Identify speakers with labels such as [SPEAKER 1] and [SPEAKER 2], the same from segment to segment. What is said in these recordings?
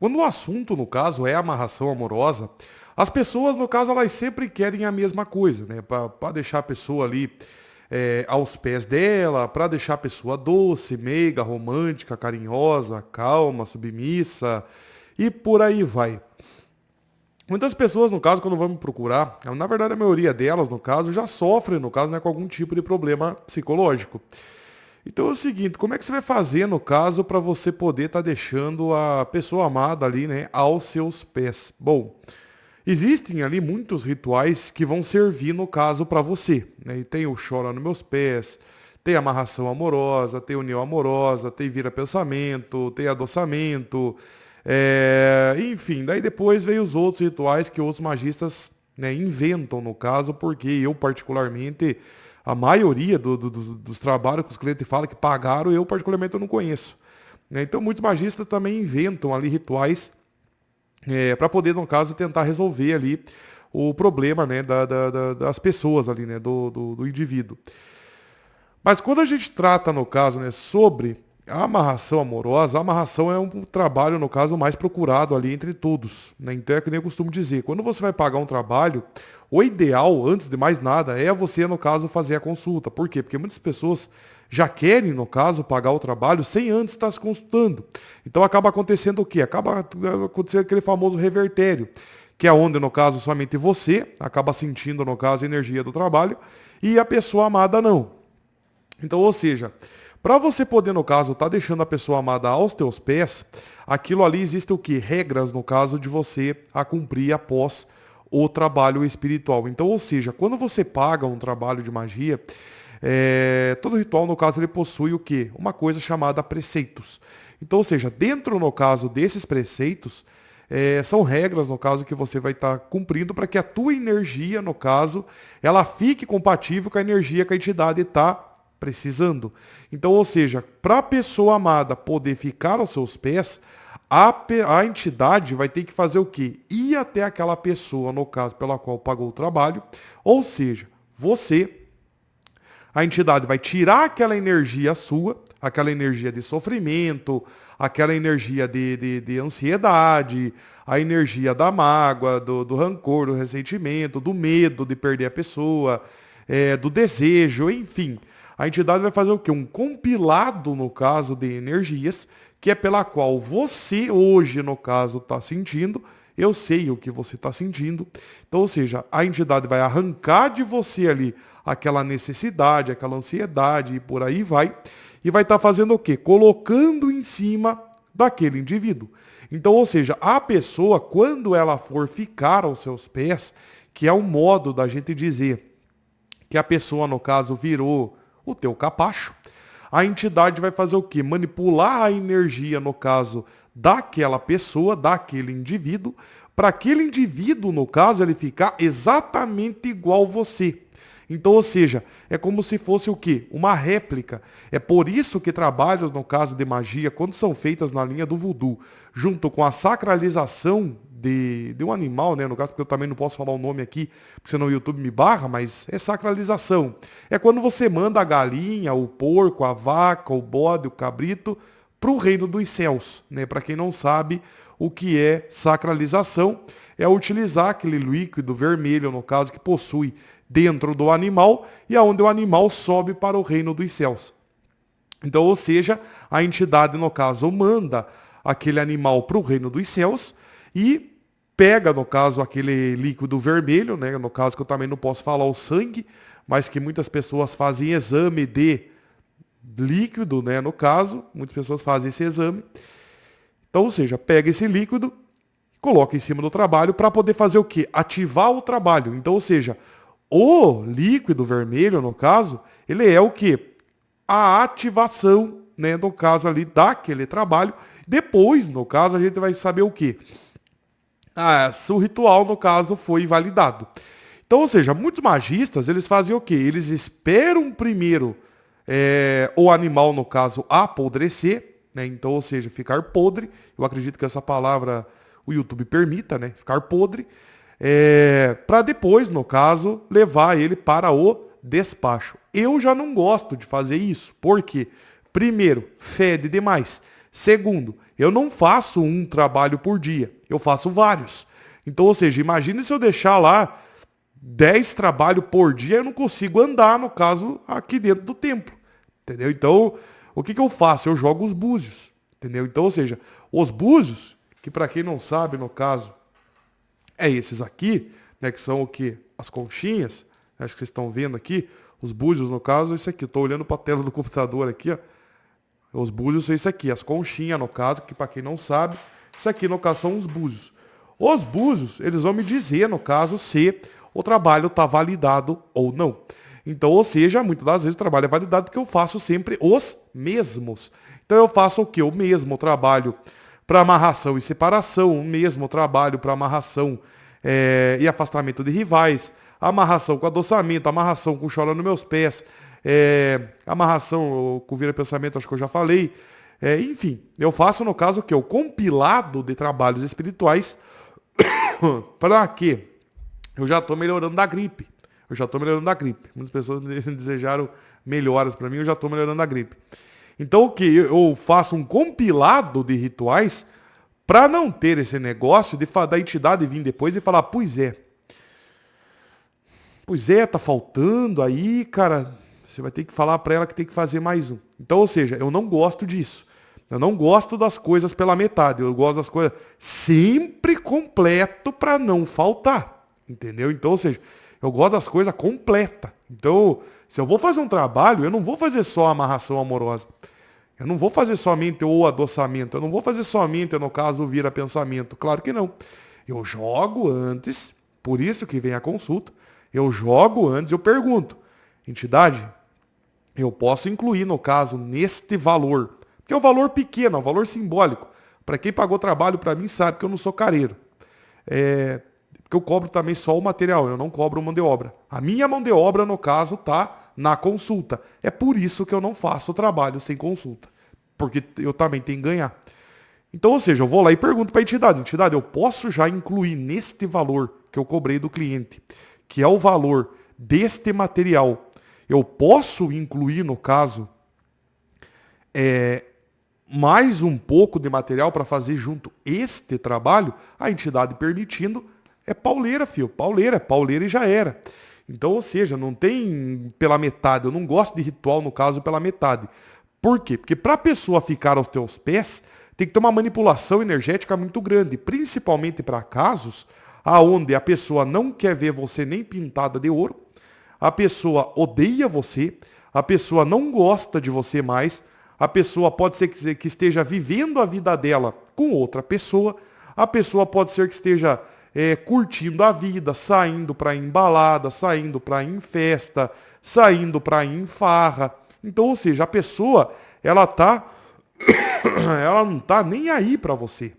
[SPEAKER 1] Quando o assunto, no caso, é amarração amorosa, as pessoas, no caso, elas sempre querem a mesma coisa, né? Para deixar a pessoa ali aos pés dela, para deixar a pessoa doce, meiga, romântica, carinhosa, calma, submissa e por aí vai. Muitas pessoas, no caso, quando vão me procurar, na verdade a maioria delas, no caso, já sofrem, no caso, né, com algum tipo de problema psicológico. Então é o seguinte, como é que você vai fazer, no caso, para você poder estar deixando a pessoa amada ali, né, aos seus pés? Bom, existem ali muitos rituais que vão servir, no caso, para você, né? E tem o Chora nos Meus Pés, tem amarração amorosa, tem união amorosa, tem vira pensamento, tem adoçamento, enfim, daí depois veio os outros rituais que outros magistas, né, inventam, no caso, porque eu particularmente, a maioria dos trabalhos que os clientes falam que pagaram, eu particularmente eu não conheço, né? Então muitos magistas também inventam ali rituais para poder, no caso, tentar resolver ali o problema, né, das pessoas ali, né, do indivíduo. Mas quando a gente trata, no caso, né, sobre a amarração amorosa, a amarração é um trabalho, no caso, mais procurado ali entre todos, né? Então é que nem eu costumo dizer, quando você vai pagar um trabalho, o ideal, antes de mais nada, é você, no caso, fazer a consulta. Por quê? Porque muitas pessoas já querem, no caso, pagar o trabalho sem antes estar se consultando. Então acaba acontecendo o quê? Acaba acontecendo aquele famoso revertério, que é onde, no caso, somente você acaba sentindo, no caso, a energia do trabalho e a pessoa amada não. Então, ou seja, para você poder, no caso, estar deixando a pessoa amada aos teus pés, aquilo ali existe o quê? Regras, no caso, de você a cumprir após o trabalho espiritual. Então, ou seja, quando você paga um trabalho de magia, todo ritual, no caso, ele possui o quê? Uma coisa chamada preceitos. Então, ou seja, dentro, no caso, desses preceitos, são regras, no caso, que você vai estar cumprindo para que a tua energia, no caso, ela fique compatível com a energia que a entidade está precisando. Então, ou seja, para a pessoa amada poder ficar aos seus pés, a entidade vai ter que fazer o quê? Ir até aquela pessoa, no caso, pela qual pagou o trabalho, ou seja, você, a entidade vai tirar aquela energia sua, aquela energia de sofrimento, aquela energia de ansiedade, a energia da mágoa, do rancor, do ressentimento, do medo de perder a pessoa, do desejo, enfim. A entidade vai fazer o quê? Um compilado, no caso, de energias, que é pela qual você hoje, no caso, está sentindo. Eu sei o que você está sentindo. Então, ou seja, a entidade vai arrancar de você ali aquela necessidade, aquela ansiedade e por aí vai. E vai estar fazendo o quê? Colocando em cima daquele indivíduo. Então, ou seja, a pessoa, quando ela for ficar aos seus pés, que é um modo da gente dizer que a pessoa, no caso, virou o teu capacho, a entidade vai fazer o quê? Manipular a energia, no caso, daquela pessoa, daquele indivíduo, para aquele indivíduo, no caso, ele ficar exatamente igual você. Então, ou seja, é como se fosse o quê? Uma réplica. É por isso que trabalhos, no caso de magia, quando são feitas na linha do voodoo, junto com a sacralização de um animal, né? No caso, porque eu também não posso falar o nome aqui, porque senão o YouTube me barra, mas é sacralização. É quando você manda a galinha, o porco, a vaca, o bode, o cabrito, para o reino dos céus, né? Para quem não sabe o que é sacralização, é utilizar aquele líquido vermelho, no caso, que possui dentro do animal e aonde o animal sobe para o reino dos céus. Então, ou seja, a entidade, no caso, manda aquele animal para o reino dos céus e pega, no caso, aquele líquido vermelho, né? No caso que eu também não posso falar o sangue, mas que muitas pessoas fazem exame de líquido, né? No caso, muitas pessoas fazem esse exame. Então, ou seja, pega esse líquido, coloca em cima do trabalho para poder fazer o quê? Ativar o trabalho. Então, ou seja, o líquido vermelho, no caso, ele é o quê? A ativação, né, no caso ali, daquele trabalho. Depois, no caso, a gente vai saber o quê? Se o ritual, no caso, foi validado. Então, ou seja, muitos magistas, eles fazem o quê? Eles esperam primeiro o animal, no caso, apodrecer, né? Então, ou seja, ficar podre. Eu acredito que essa palavra o YouTube permita, né? Ficar podre. Para depois, no caso, levar ele para o despacho. Eu já não gosto de fazer isso. Por quê? Primeiro, fede demais. Segundo, eu não faço um trabalho por dia, eu faço vários. Então, ou seja, imagine se eu deixar lá 10 trabalhos por dia, eu não consigo andar, no caso, aqui dentro do templo. Entendeu? Então, o que eu faço? Eu jogo os búzios. Entendeu? Então, ou seja, os búzios, que para quem não sabe, no caso, é esses aqui, né, que são o quê? As conchinhas, acho que vocês estão vendo aqui, os búzios, no caso, é isso aqui. Eu tô olhando para a tela do computador aqui, ó. Os búzios são isso aqui, as conchinhas, no caso, que para quem não sabe, isso aqui, no caso, são os búzios. Os búzios, eles vão me dizer, no caso, se o trabalho está validado ou não. Então, ou seja, muitas das vezes o trabalho é validado porque eu faço sempre os mesmos. Então eu faço o quê? O mesmo trabalho para amarração e separação, o mesmo trabalho para amarração e afastamento de rivais, amarração com adoçamento, amarração com chora nos meus pés, amarração com vira-pensamento, acho que eu já falei. Enfim, eu faço no caso o quê? O compilado de trabalhos espirituais para quê? Eu já estou melhorando da gripe. Muitas pessoas me desejaram melhoras para mim, eu já estou melhorando da gripe. Então o que? Eu faço um compilado de rituais para não ter esse negócio da entidade vir depois e falar, pois é, tá faltando aí, cara, você vai ter que falar para ela que tem que fazer mais um. Então, ou seja, eu não gosto disso. Eu não gosto das coisas pela metade, eu gosto das coisas sempre completo para não faltar, entendeu? Então, ou seja, eu gosto das coisas completas. Então, se eu vou fazer um trabalho, eu não vou fazer só amarração amorosa. Eu não vou fazer somente o adoçamento. Eu não vou fazer somente, no caso, o vira-pensamento. Claro que não. Eu jogo antes, por isso que vem a consulta. Eu jogo antes, eu pergunto. Entidade, eu posso incluir, no caso, neste valor. Porque é um valor pequeno, é um valor simbólico. Para quem pagou trabalho para mim sabe que eu não sou careiro. Porque eu cobro também só o material, eu não cobro mão de obra. A minha mão de obra, no caso, tá na consulta. É por isso que eu não faço o trabalho sem consulta. Porque eu também tenho que ganhar. Então, ou seja, eu vou lá e pergunto para a entidade. Entidade, eu posso já incluir neste valor que eu cobrei do cliente, que é o valor deste material, eu posso incluir, no caso, mais um pouco de material para fazer junto este trabalho? A entidade permitindo, é pauleira, filho. Pauleira e já era. Então, ou seja, não tem pela metade. Eu não gosto de ritual, no caso, pela metade. Por quê? Porque para a pessoa ficar aos teus pés, tem que ter uma manipulação energética muito grande. Principalmente para casos aonde a pessoa não quer ver você nem pintada de ouro, a pessoa odeia você, a pessoa não gosta de você mais, a pessoa pode ser que esteja vivendo a vida dela com outra pessoa, a pessoa pode ser que esteja curtindo a vida, saindo para ir em balada, saindo para ir em festa, saindo para ir em farra. Então, ou seja, a pessoa, ela não tá nem aí para você.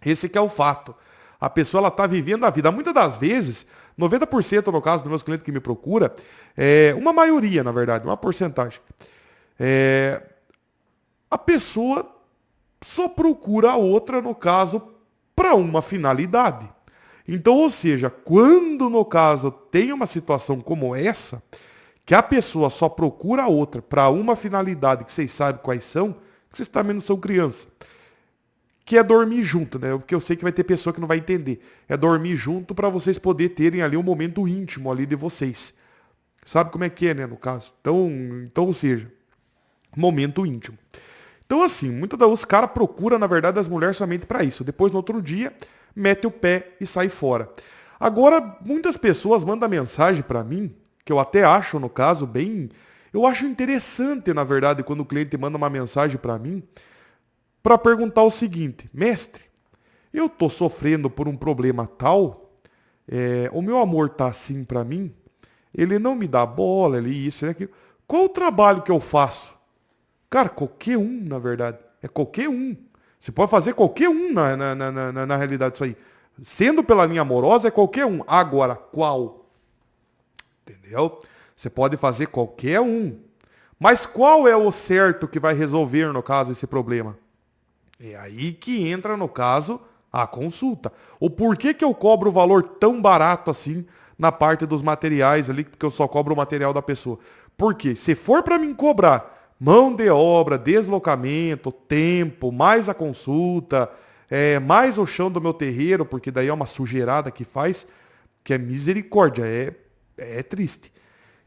[SPEAKER 1] Esse que é o fato. A pessoa, ela tá vivendo a vida. Muitas das vezes, 90% no caso dos meus clientes que me procura, uma maioria, na verdade, uma porcentagem, a pessoa só procura a outra, no caso, para uma finalidade. Então, ou seja, quando, no caso, tem uma situação como essa, que a pessoa só procura a outra para uma finalidade que vocês sabem quais são, que vocês também não são criança, que é dormir junto, né? Porque eu sei que vai ter pessoa que não vai entender. É dormir junto para vocês poderem terem ali um momento íntimo ali de vocês. Sabe como é que é, né, no caso? Então, ou seja, momento íntimo. Então, assim, muitas das vezes os caras procuram, na verdade, as mulheres somente para isso. Depois, no outro dia, mete o pé e sai fora. Agora, muitas pessoas mandam mensagem para mim, que eu até acho, no caso, bem... Eu acho interessante, na verdade, quando o cliente manda uma mensagem para mim, para perguntar o seguinte: mestre, eu tô sofrendo por um problema tal, o meu amor tá assim para mim, ele não me dá bola, ele isso, ele aquilo. Qual o trabalho que eu faço? Cara, qualquer um, na verdade. É qualquer um. Você pode fazer qualquer um na realidade isso aí. Sendo pela linha amorosa, é qualquer um. Agora, qual? Entendeu? Você pode fazer qualquer um. Mas qual é o certo que vai resolver, no caso, esse problema? É aí que entra, no caso, a consulta. O porquê que eu cobro o valor tão barato assim na parte dos materiais ali, porque eu só cobro o material da pessoa. Porque se for para mim cobrar mão de obra, deslocamento, tempo, mais a consulta, mais o chão do meu terreiro, porque daí é uma sujeirada que faz, que é misericórdia, é triste.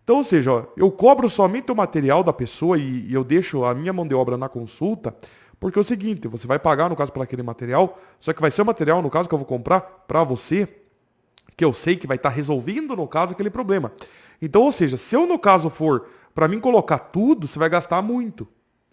[SPEAKER 1] Então, ou seja, ó, eu cobro somente o material da pessoa e eu deixo a minha mão de obra na consulta, porque é o seguinte, você vai pagar, no caso, por aquele material, só que vai ser o material, no caso, que eu vou comprar para você, que eu sei que vai estar resolvendo, no caso, aquele problema. Então, ou seja, se eu, no caso, for para mim colocar tudo, você vai gastar muito.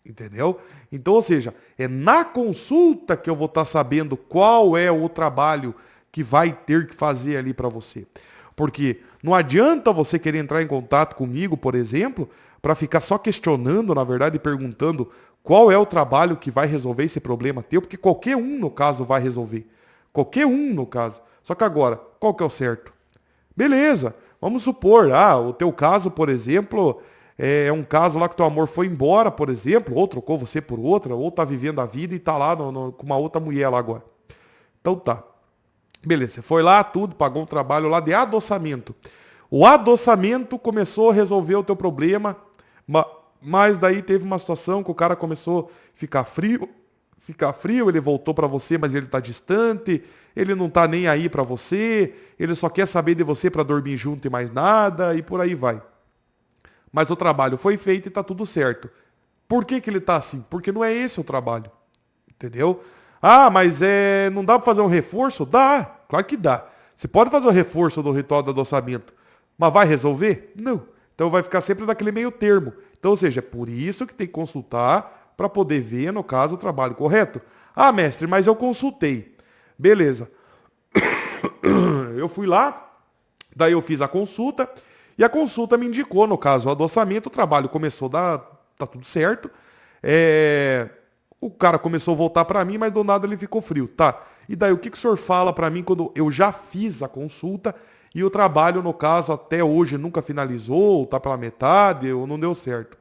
[SPEAKER 1] Entendeu? Então, ou seja, é na consulta que eu vou estar sabendo qual é o trabalho que vai ter que fazer ali para você. Porque não adianta você querer entrar em contato comigo, por exemplo, para ficar só questionando, na verdade, e perguntando qual é o trabalho que vai resolver esse problema teu, porque qualquer um, no caso, vai resolver. Qualquer um, no caso. Só que agora, qual que é o certo? Beleza, vamos supor, o teu caso, por exemplo, é um caso lá que teu amor foi embora, por exemplo, ou trocou você por outra, ou tá vivendo a vida e tá lá com uma outra mulher lá agora. Então tá. Beleza, você foi lá, tudo, pagou um trabalho lá de adoçamento. O adoçamento começou a resolver o teu problema, mas daí teve uma situação que o cara começou a ficar frio, ele voltou para você, mas ele tá distante, ele não tá nem aí para você, ele só quer saber de você para dormir junto e mais nada, e por aí vai. Mas o trabalho foi feito e tá tudo certo. Por que que ele tá assim? Porque não é esse o trabalho. Entendeu? Mas não dá para fazer um reforço? Dá, claro que dá. Você pode fazer o reforço do ritual do adoçamento, mas vai resolver? Não. Então vai ficar sempre naquele meio termo. Então, ou seja, é por isso que tem que consultar para poder ver, no caso, o trabalho correto. Mestre, mas eu consultei. Beleza. Eu fui lá, daí eu fiz a consulta, e a consulta me indicou, no caso, o adoçamento, o trabalho começou a dar, tá tudo certo. O cara começou a voltar para mim, mas do nada ele ficou frio, tá? E daí o que o senhor fala para mim quando eu já fiz a consulta e o trabalho, no caso, até hoje nunca finalizou, tá pela metade ou não deu certo?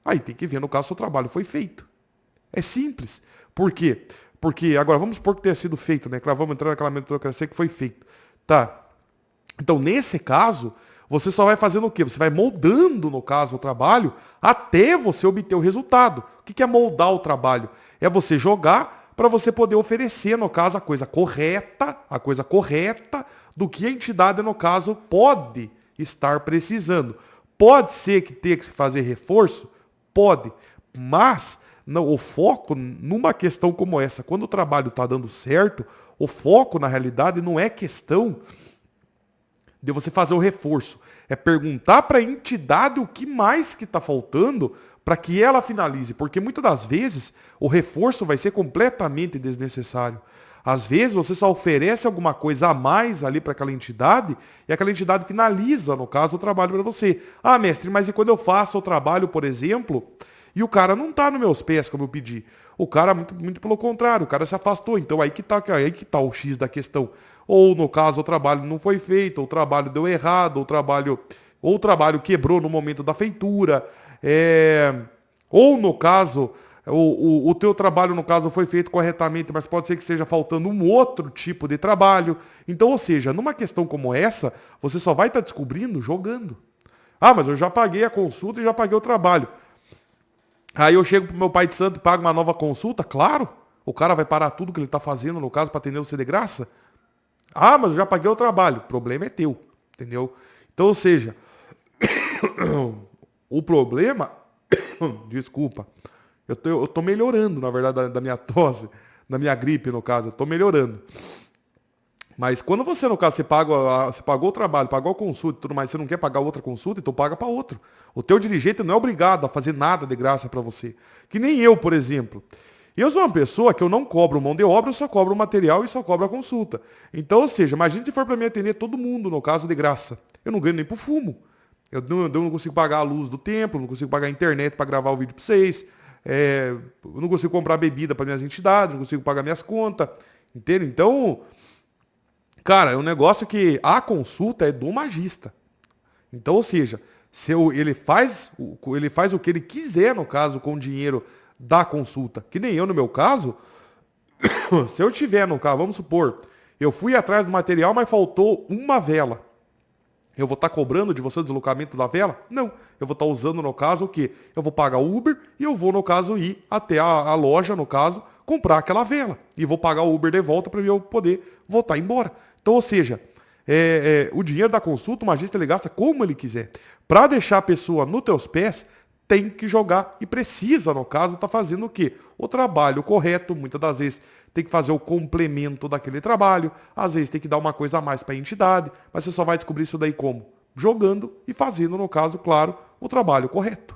[SPEAKER 1] Aí tem que ver, no caso, se o trabalho foi feito. É simples. Por quê? Porque, agora, vamos supor que tenha sido feito, né? Vamos entrar naquela meritocracia que foi feito. Tá. Então, nesse caso, você só vai fazendo o quê? Você vai moldando, no caso, o trabalho até você obter o resultado. O que é moldar o trabalho? É você jogar para você poder oferecer, no caso, a coisa correta do que a entidade, no caso, pode estar precisando. Pode ser que tenha que se fazer reforço? Pode. Mas não, o foco numa questão como essa, quando o trabalho está dando certo, o foco, na realidade, não é questão de você fazer o reforço. É perguntar para a entidade o que mais que está faltando para que ela finalize. Porque muitas das vezes o reforço vai ser completamente desnecessário. Às vezes você só oferece alguma coisa a mais ali para aquela entidade e aquela entidade finaliza, no caso, o trabalho para você. Mestre, mas e quando eu faço o trabalho, por exemplo, e o cara não está nos meus pés, como eu pedi? O cara, muito, muito pelo contrário, o cara se afastou. Então aí que tá o X da questão. Ou, no caso, o trabalho não foi feito, ou o trabalho deu errado, ou o trabalho quebrou no momento da feitura. Ou, no caso, o teu trabalho, no caso, foi feito corretamente, mas pode ser que esteja faltando um outro tipo de trabalho. Então, ou seja, numa questão como essa, você só vai estar descobrindo jogando. Mas eu já paguei a consulta e já paguei o trabalho. Aí eu chego pro meu pai de santo e pago uma nova consulta? Claro. O cara vai parar tudo que ele está fazendo, no caso, para atender você de graça? Mas eu já paguei o trabalho. O problema é teu. Entendeu? Então, ou seja, o problema... Desculpa. Eu tô melhorando, na verdade, da minha tosse, da minha gripe, no caso. Eu tô melhorando. Mas quando você, no caso, você pagou o trabalho, pagou a consulta e tudo mais, você não quer pagar outra consulta, então paga para outro. O teu dirigente não é obrigado a fazer nada de graça para você. Que nem eu, por exemplo. Eu sou uma pessoa que eu não cobro mão de obra, eu só cobro o material e só cobro a consulta. Então, ou seja, imagina se for para mim atender todo mundo, no caso, de graça. Eu não ganho nem pro fumo. Eu não consigo pagar a luz do templo, não consigo pagar a internet para gravar o vídeo para vocês. Eu não consigo comprar bebida para minhas entidades, não consigo pagar minhas contas. Entende? Então... Cara, é um negócio que a consulta é do magista. Então, ou seja, ele faz o que ele quiser, no caso, com o dinheiro da consulta. Que nem eu, no meu caso, se eu tiver no caso, vamos supor, eu fui atrás do material, mas faltou uma vela. Eu vou estar cobrando de você o deslocamento da vela? Não. Eu vou estar usando, no caso, o quê? Eu vou pagar o Uber e eu vou, no caso, ir até a loja, no caso, comprar aquela vela. E vou pagar o Uber de volta para eu poder voltar embora. Então, ou seja, o dinheiro da consulta, o magista ele gasta como ele quiser. Para deixar a pessoa nos teus pés, tem que jogar e precisa, no caso, estar fazendo o quê? O trabalho correto, muitas das vezes tem que fazer o complemento daquele trabalho, às vezes tem que dar uma coisa a mais para a entidade, mas você só vai descobrir isso daí como? Jogando e fazendo, no caso, claro, o trabalho correto.